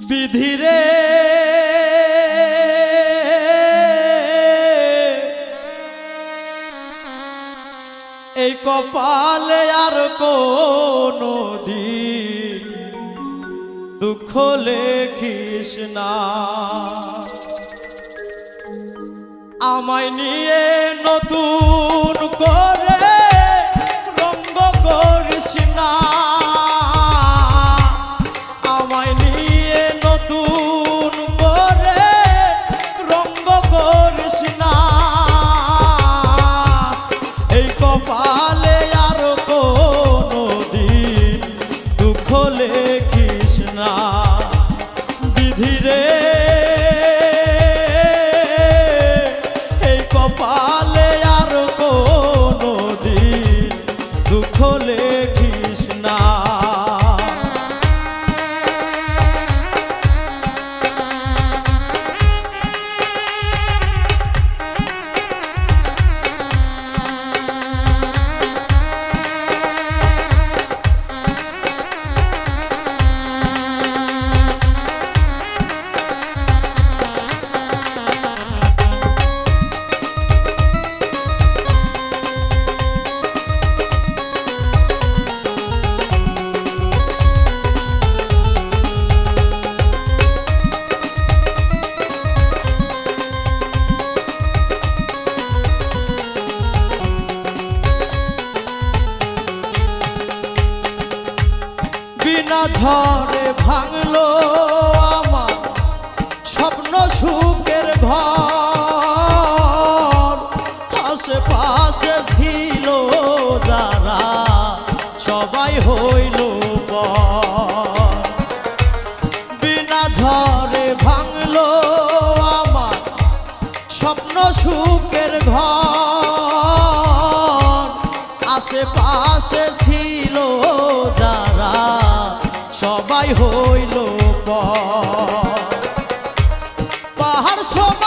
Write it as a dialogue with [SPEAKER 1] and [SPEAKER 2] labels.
[SPEAKER 1] বিধিরে এই কপালে আর কোনো দিন দুঃখ লেখিস না, আমায় নিয়ে নতুন করে রঙ্গ করিস না, আমায় নিয়ে নতুন করে রঙ্গ করিস না, এই কপালে আর কোনো দিন দুঃখ লেখিস না। বিধিরে এই কপালে আর কোনো দিন দুঃখ লেখিস না। বিনা ঝড়ে ভাঙলো আমার স্বপ্ন সুখের ঘর, আশেপাশে ছিল যারা সবাই হইল পর। বিনা ঝড়ে ভাঙলো আমার স্বপ্ন সুখের ঘর, আশেপাশে ছিল যারা সবাই হইল পর। পাহাড় সব